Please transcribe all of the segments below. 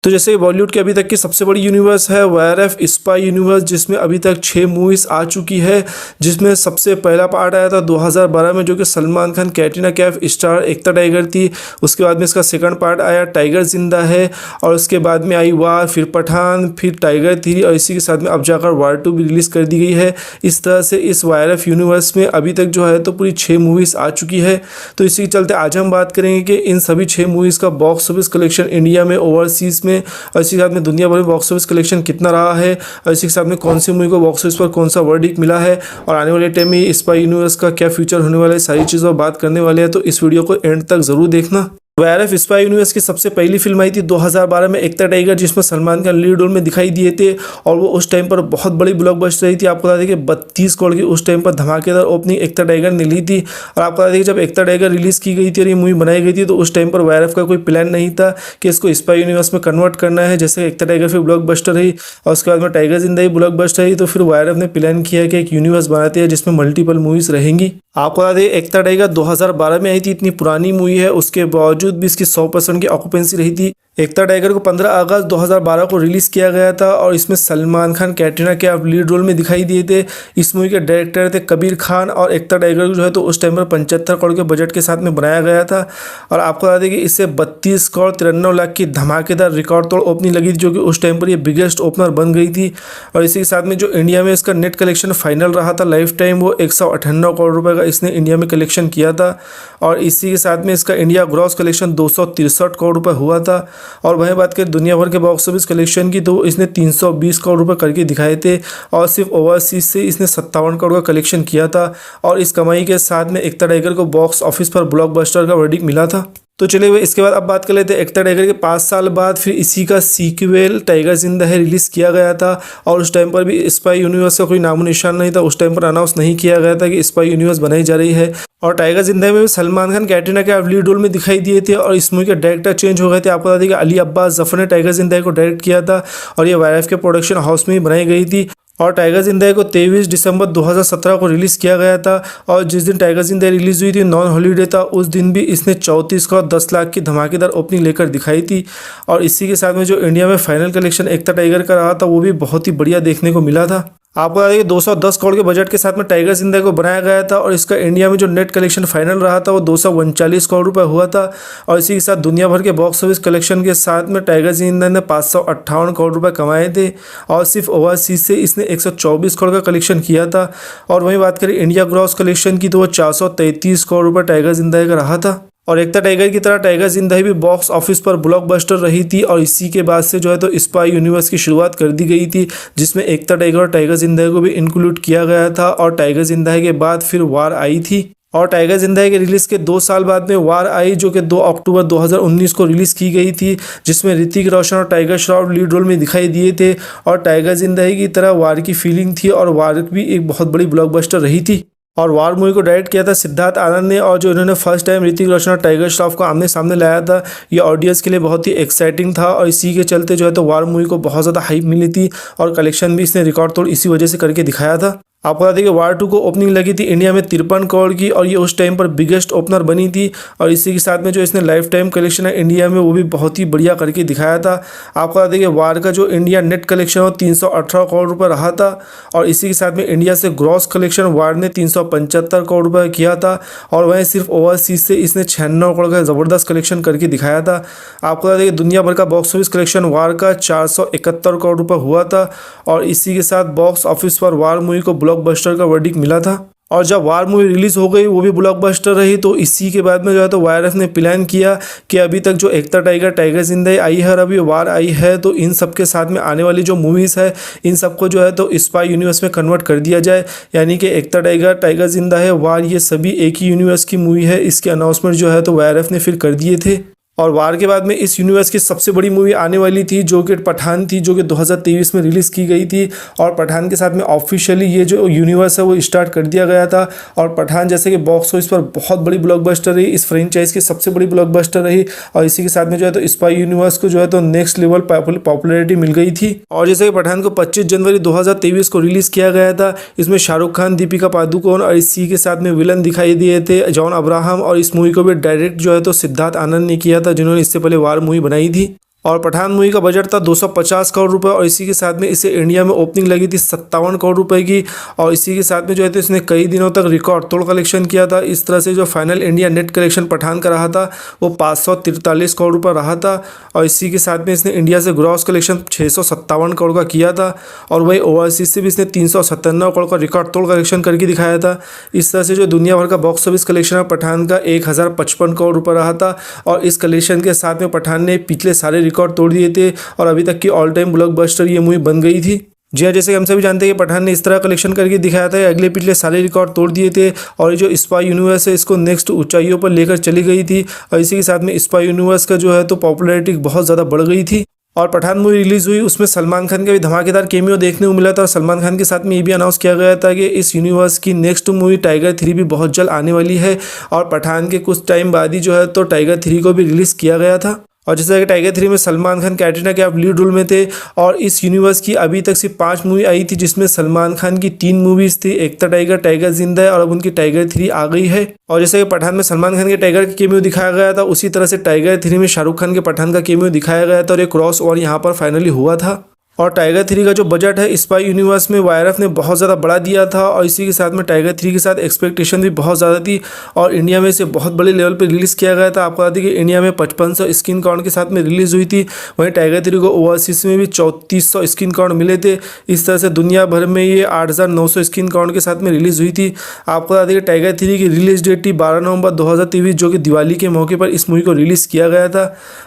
तो जैसे बॉलीवुड की अभी तक की सबसे बड़ी यूनिवर्स है वाईआरएफ स्पाई यूनिवर्स, जिसमें अभी तक 6 मूवीज़ आ चुकी है। जिसमें सबसे पहला पार्ट आया था 2012 में, जो कि सलमान खान, कैटरीना कैफ स्टार एकता टाइगर थी। उसके बाद में इसका सेकंड पार्ट आया टाइगर जिंदा है, और उसके बाद में आई वार, फिर पठान, फिर टाइगर 3, और इसी के साथ में अब जाकर वार 2 भी रिलीज़ कर दी गई है। इस तरह से इस वाईआरएफ यूनिवर्स में अभी तक जो है तो पूरी 6 मूवीज़ आ चुकी है। तो इसी के चलते आज हम बात करेंगे कि इन सभी 6 मूवीज़ का बॉक्स ऑफिस कलेक्शन इंडिया में, ओवरसीज़ में, और इसी के साथ में दुनिया भर में बॉक्स ऑफिस कलेक्शन कितना रहा है, और इसी के साथ में कौन सी मूवी को बॉक्स ऑफिस पर कौन सा वर्डिक्ट मिला है, और आने वाले टाइम में स्पाई यूनिवर्स का क्या फ्यूचर होने वाला है, सारी चीज़ों पर बात करने वाले हैं। तो इस वीडियो को एंड तक ज़रूर देखना। वाईआरएफ स्पाई यूनिवर्स की सबसे पहली फिल्म आई थी 2012 में एकता टाइगर, जिसमें सलमान खान लीड रोल में दिखाई दिए थे, और वो उस टाइम पर बहुत बड़ी ब्लॉकबस्टर रही थी। आपको बता दें कि 32 करोड़ की उस टाइम पर धमाकेदार ओपनिंग एकता टाइगर ने ली थी। और आपको बता दें कि जब एकता टाइगर रिलीज़ की गई थी और ये मूवी बनाई गई थी, तो उस टाइम पर वाईआरएफ का कोई प्लान नहीं था कि इसको स्पाई यूनिवर्स में कन्वर्ट करना है। जैसे एकता टाइगर फिर ब्लॉकबस्टर रही, और उसके बाद में टाइगर जिंदा ही ब्लॉकबस्टर रही, तो फिर वाईआरएफ ने प्लान किया कि एक यूनिवर्स बनाते हैं जिसमें मल्टीपल मूवीज़ रहेंगी। आपको बता दें एकता टाइगर 2012 में आई थी, इतनी पुरानी मूवी है, उसके बावजूद भी इसकी 100% की ऑक्यूपेंसी रही थी। एकता टाइगर को 15 अगस्त 2012 को रिलीज़ किया गया था, और इसमें सलमान खान, कैटरीना कैफ लीड रोल में दिखाई दिए थे। इस मूवी के डायरेक्टर थे कबीर खान, और एकता टाइगर को जो है तो उस टाइम पर 75 करोड़ के बजट के साथ में बनाया गया था। और आपको बता दें कि इससे 32 करोड़ 93 लाख की धमाकेदार रिकॉर्ड तोड़ ओपनिंग लगी थी, जो कि उस टाइम पर ये बिगेस्ट ओपनर बन गई थी। और इसी के साथ में जो इंडिया में इसका नेट कलेक्शन फाइनल रहा था लाइफ टाइम, वो 198 करोड़ रुपये का इसने इंडिया में कलेक्शन किया था। और इसी के साथ में इसका इंडिया ग्रॉस कलेक्शन 263 करोड़ रुपये हुआ था। और वहीं बात करें दुनिया भर के बॉक्स ऑफिस कलेक्शन की, तो इसने 320 करोड़ रुपए करके दिखाए थे, और सिर्फ ओवरसीज से इसने 57 करोड़ का कलेक्शन किया था। और इस कमाई के साथ में एकता टाइगर को बॉक्स ऑफिस पर ब्लॉकबस्टर का वर्डिक्ट मिला था। तो चलिए इसके बाद अब बात कर लेते हैं एकता टाइगर के 5 साल बाद फिर इसी का सीक्वल टाइगर जिंदा है रिलीज़ किया गया था। और उस टाइम पर भी स्पाई यूनिवर्स का कोई नामो निशान नहीं था, उस टाइम पर अनाउंस नहीं किया गया था कि स्पाई यूनिवर्स बनाई जा रही है। और टाइगर जिंदा में भी सलमान खान, कैटरीना कैफ लीड रोल में दिखाई दिए थे, और इस मूवी के डायरेक्टर चेंज हो गए थे। आपको बता दें कि अली अब्बास जफर ने टाइगर जिंदा को डायरेक्ट किया था, और ये वाईआरएफ के प्रोडक्शन हाउस में ही बनाई गई थी। और टाइगर जिंदा को 23 दिसंबर 2017 को रिलीज़ किया गया था। और जिस दिन टाइगर जिंदा रिलीज़ हुई थी, नॉन हॉलीडे था, उस दिन भी इसने 34 करोड़ 10 लाख की धमाकेदार ओपनिंग लेकर दिखाई थी। और इसी के साथ में जो इंडिया में फाइनल कलेक्शन एकता टाइगर का रहा था, वो भी बहुत ही बढ़िया देखने को मिला था। आपको बता दें 210 करोड़ के बजट के साथ में टाइगर जिंदा को बनाया गया था, और इसका इंडिया में जो नेट कलेक्शन फाइनल रहा था वो 239 करोड़ रुपए हुआ था। और इसी के साथ दुनिया भर के बॉक्स ऑफिस कलेक्शन के साथ में टाइगर जिंदा ने 558 करोड़ रुपए कमाए थे, और सिर्फ ओवरसीज से इसने 124 करोड़ का कलेक्शन किया था। और वहीं बात करें इंडिया ग्रॉस कलेक्शन की, तो वो 433 करोड़ रुपये टाइगर जिंदा का रहा था। और एकता टाइगर की तरह टाइगर जिंदा भी बॉक्स ऑफिस पर ब्लॉकबस्टर रही थी, और इसी के बाद से जो है तो स्पाई यूनिवर्स की शुरुआत कर दी गई थी, जिसमें एकता टाइगर और टाइगर जिंदा को भी इंक्लूड किया गया था। और टाइगर जिंदा के बाद फिर वार आई थी, और टाइगर जिंदा के रिलीज़ के 2 साल बाद में वार आई, जो कि 2 अक्टूबर 2019 को रिलीज़ की गई थी, जिसमें ऋतिक रोशन और टाइगर श्रॉफ लीड रोल में दिखाई दिए थे। और टाइगर जिंदा की तरह वार की फीलिंग थी, और वार भी एक बहुत बड़ी ब्लॉकबस्टर रही थी। और वार मूवी को डायरेक्ट किया था सिद्धार्थ आनंद ने, और जो इन्होंने फर्स्ट टाइम ऋतिक रोशन और टाइगर श्रॉफ को आमने सामने लाया था, ये ऑडियंस के लिए बहुत ही एक्साइटिंग था। और इसी के चलते जो है तो वार मूवी को बहुत ज़्यादा हाइप मिली थी, और कलेक्शन भी इसने रिकॉर्ड तोड़ इसी वजह से करके दिखाया था। आपको बता दें कि वार 2 को ओपनिंग लगी थी इंडिया में 53 करोड़ की, और ये उस टाइम पर बिगेस्ट ओपनर बनी थी। और इसी के साथ में जो इसने लाइफ टाइम कलेक्शन है इंडिया में, वो भी बहुत ही बढ़िया करके दिखाया था। आपको बता दें कि वार का जो इंडिया नेट कलेक्शन वो 318 करोड़ रुपये रहा था, और इसी के साथ में इंडिया से ग्रॉस कलेक्शन वार ने 375 करोड़ रुपये किया था। और वहीं सिर्फ ओवरसीज से इसने 96 करोड़ का ज़बरदस्त कलेक्शन करके दिखाया था। आपको बता दें कि दुनिया भर का बॉक्स ऑफिस कलेक्शन वार का 471 करोड़ रुपये हुआ था। और इसी के साथ बॉक्स ऑफिस पर वार मूवी को ब्लॉकबस्टर का वर्डिक्ट मिला था। और जब वार मूवी रिलीज़ हो गई, वो भी ब्लॉकबस्टर रही, तो इसी के बाद में जो है तो वाईआरएफ ने प्लान किया कि अभी तक जो एकता टाइगर, टाइगर जिंदा आई है और अभी वार आई है, तो इन सब के साथ में आने वाली जो मूवीज़ है, इन सबको जो है तो स्पाई यूनिवर्स में कन्वर्ट कर दिया जाए। यानी कि एकता टाइगर, टाइगर जिंदा है, वार, ये सभी एक ही यूनिवर्स की मूवी है। इसके अनाउंसमेंट जो है तो वाईआरएफ ने फिर कर दिए थे। और वार के बाद में इस यूनिवर्स की सबसे बड़ी मूवी आने वाली थी, जो कि पठान थी, जो कि 2023 में रिलीज़ की गई थी। और पठान के साथ में ऑफिशियली ये जो यूनिवर्स है वो स्टार्ट कर दिया गया था। और पठान जैसे कि बॉक्स ऑफिस पर बहुत बड़ी ब्लॉकबस्टर रही, इस फ्रेंचाइज की सबसे बड़ी ब्लॉकबस्टर रही। और इसी के साथ में जो है तो स्पाई यूनिवर्स को जो है तो नेक्स्ट लेवल पॉपुलैरिटी मिल गई थी। और जैसे कि पठान को 25 जनवरी 2023 को रिलीज़ किया गया था। इसमें शाहरुख खान, दीपिका पादुकोण और इसी के साथ में विलन दिखाई दिए थे जॉन अब्राहम। और इस मूवी को भी डायरेक्ट जो है तो सिद्धार्थ आनंद ने किया था, जिन्होंने इससे पहले वार मूवी बनाई थी। और पठान मूवी का बजट था 250 करोड़ रुपए और इसी के साथ में इसे इंडिया में ओपनिंग लगी थी 57 करोड़ रुपए की। और इसी के साथ में जो है तो इसने कई दिनों तक रिकॉर्ड तोड़ कलेक्शन किया था। इस तरह से जो final India net collection Pathaan का रहा था वो 543 करोड़ रुपये रहा था। और इसी के साथ में इसने इंडिया से ग्रॉस कलेक्शन 657 करोड़ का किया था और वही ओवरसीज से भी इसने 397 करोड़ का रिकॉर्ड तोड़ कलेक्शन करके दिखाया था। इस तरह से जो दुनिया भर का बॉक्स ऑफिस कलेक्शन है पठान का 1055 करोड़ रुपये रहा था। और इस कलेक्शन के साथ में पठान ने पिछले सारे रिकॉर्ड तोड़ दिए थे और अभी तक की ऑल टाइम ब्लॉकबस्टर ये मूवी बन गई थी। जी हाँ, जैसे कि हम सभी जानते हैं कि पठान ने इस तरह कलेक्शन करके दिखाया था, अगले पिछले सारे रिकॉर्ड तोड़ दिए थे और ये जो स्पाई यूनिवर्स है इसको नेक्स्ट ऊंचाइयों पर लेकर चली गई थी। और इसी के साथ में स्पाई यूनिवर्स का जो है तो पॉपुलैरिटी बहुत ज़्यादा बढ़ गई थी। और पठान मूवी रिलीज हुई उसमें सलमान खान का भी धमाकेदार कैमियो देखने को मिला था। और सलमान खान के साथ में ये भी अनाउंस किया गया था कि इस यूनिवर्स की नेक्स्ट मूवी टाइगर 3 भी बहुत जल्द आने वाली है। और पठान के कुछ टाइम बाद ही जो है तो टाइगर 3 को भी रिलीज़ किया गया था। और जैसा कि टाइगर 3 में सलमान खान कैटरीना कैफ लीड रोल में थे। और इस यूनिवर्स की अभी तक सिर्फ 5 मूवी आई थी जिसमें सलमान खान की 3 मूवीज़ थी, एक था टाइगर, टाइगर जिंदा है और अब उनकी टाइगर 3 आ गई है। और जैसे कि पठान में सलमान खान के टाइगर का कैमियो दिखाया गया था उसी तरह से टाइगर 3 में शाहरुख खान के पठान का कैमियो दिखाया गया था और एक क्रॉस ओवर यहाँ पर फाइनली हुआ था। और टाइगर 3 का जो बजट है स्पाई यूनिवर्स में वायरफ ने बहुत ज़्यादा बढ़ा दिया था और इसी के साथ में टाइगर 3 के साथ एक्सपेक्टेशन भी बहुत ज़्यादा थी और इंडिया में इसे बहुत बड़े लेवल पे रिलीज़ किया गया था। आपको बता दें कि इंडिया में 5500 स्क्रीन काउंट के साथ में रिलीज़ हुई थी, वहीं टाइगर 3 को ओवरसीज में भी 3400 स्क्रीन काउंट मिले थे। इस तरह से दुनिया भर में ये 8900 स्क्रीन काउंट के साथ में रिलीज़ हुई थी। आपको बता दें कि टाइगर 3 की रिलीज़ डेट थी 12 नवंबर 2023 जो कि दिवाली के मौके पर इस मूवी को रिलीज़ किया गया था।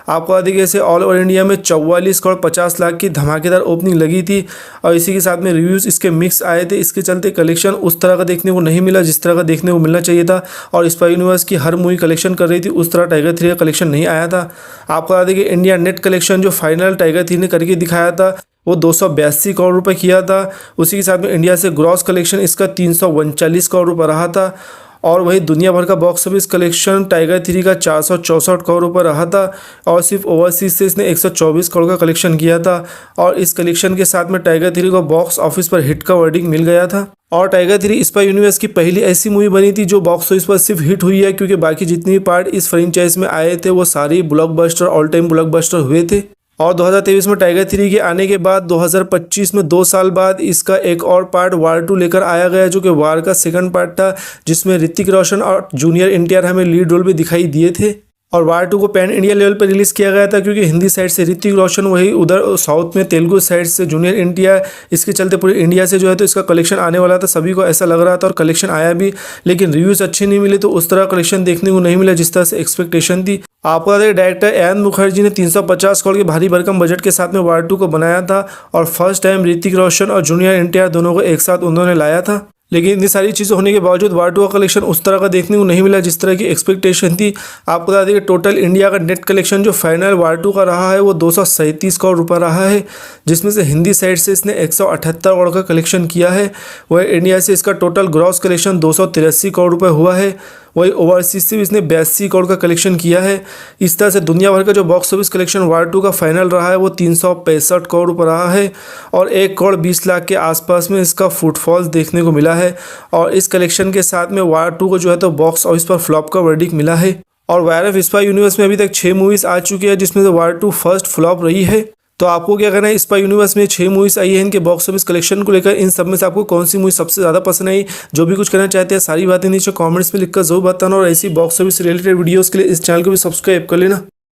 आपको बता दें कि ऐसे ऑल ओवर इंडिया में 44 करोड़ 50 लाख की धमाकेदार ओपनिंग लगी थी। और इसी के साथ में रिव्यूज़ इसके मिक्स आए थे, इसके चलते कलेक्शन उस तरह का देखने को नहीं मिला जिस तरह का देखने को मिलना चाहिए था। और स्पाई यूनिवर्स की हर मूवी कलेक्शन कर रही थी उस तरह टाइगर 3 का कलेक्शन नहीं आया था। आपको बता दें कि इंडिया नेट कलेक्शन जो फाइनल टाइगर 3 ने करके दिखाया था वो 282 करोड़ रुपए किया था। उसी के साथ में इंडिया से ग्रॉस कलेक्शन इसका 339 करोड़ रुपये रहा था। और वही दुनिया भर का बॉक्स ऑफिस कलेक्शन टाइगर 3 का 464 करोड़ रुपये रहा था और सिर्फ ओवरसीज से इसने 124 करोड़ का कलेक्शन किया था। और इस कलेक्शन के साथ में टाइगर 3 को बॉक्स ऑफिस पर हिट का वर्डिंग मिल गया था। और टाइगर 3 स्पाई यूनिवर्स की पहली ऐसी मूवी बनी थी जो बॉक्स ऑफिस पर सिर्फ हिट हुई है, क्योंकि बाकी जितने भी पार्ट इस फ्रेंचाइज में आए थे वो सारे ब्लॉकबस्टर ऑल टाइम ब्लॉकबस्टर हुए थे। और 2023 में टाइगर 3 के आने के बाद 2025 में 2 साल बाद इसका एक और पार्ट वार 2 लेकर आया गया जो कि वार का सेकंड पार्ट था, जिसमें ऋतिक रोशन और जूनियर एनटीआर हमें लीड रोल भी दिखाई दिए थे। और वार 2 को पैन इंडिया लेवल पर रिलीज़ किया गया था क्योंकि हिंदी साइड से ऋतिक रोशन, वही उधर साउथ में तेलुगु साइड से जूनियर एनटीआर, इसके चलते पूरे इंडिया से जो है तो इसका कलेक्शन आने वाला था। सभी को ऐसा लग रहा था और कलेक्शन आया भी, लेकिन रिव्यूज़ अच्छे नहीं मिले तो उस तरह कलेक्शन देखने को नहीं मिला जिस तरह से एक्सपेक्टेशन थी। आपको बता दें डायरेक्टर एन मुखर्जी ने 350 करोड़ के भारी भरकम बजट के साथ में वार 2 को बनाया था और फर्स्ट टाइम ऋतिक रोशन और जूनियर एनटीआर दोनों को एक साथ उन्होंने लाया था। लेकिन इतनी सारी चीज़ें होने के बावजूद वार 2 का कलेक्शन उस तरह का देखने को नहीं मिला जिस तरह की एक्सपेक्टेशन थी। आपको बता दें कि टोटल इंडिया का नेट कलेक्शन जो फाइनल वार 2 का रहा है वो 237 करोड़ रुपये रहा है, जिसमें से हिंदी साइड से इसने 178 करोड़ का कलेक्शन किया है। वही इंडिया से इसका टोटल ग्रॉस कलेक्शन 283 करोड़ रुपये हुआ है। वही ओवरसीज से भी इसने 82 करोड़ का कलेक्शन किया है। इस तरह से दुनिया भर का जो बॉक्स ऑफिस कलेक्शन वार 2 का फाइनल रहा है वो 365 करोड़ रुपये रहा है और 1 करोड़ 20 लाख के आसपास में इसका फुटफॉल्स देखने को मिला है। और इस कलेक्शन के साथ में वार 2 को जो है तो बॉक्स ऑफिस पर फ्लॉप का वर्डिक्ट मिला है। और वायरफ स्पाई यूनिवर्स में अभी तक 6 मूवीज़ आ चुकी है जिसमें से वार 2 फर्स्ट फ्लॉप रही है। तो आपको क्या कहना है, स्पाई यूनिवर्स में 6 मूवीज़ आई है, इनके बॉक्स ऑफिस कलेक्शन को लेकर इन सब में से आपको कौन सी मूवी सबसे ज़्यादा पसंद आई? जो भी कुछ कहना चाहते हैं सारी बातें नीचे कमेंट्स में लिखकर जरूर बताना और ऐसी बॉक्स ऑफिस रिलेटेड वीडियोस के लिए इस चैनल को भी सब्सक्राइब कर लेना।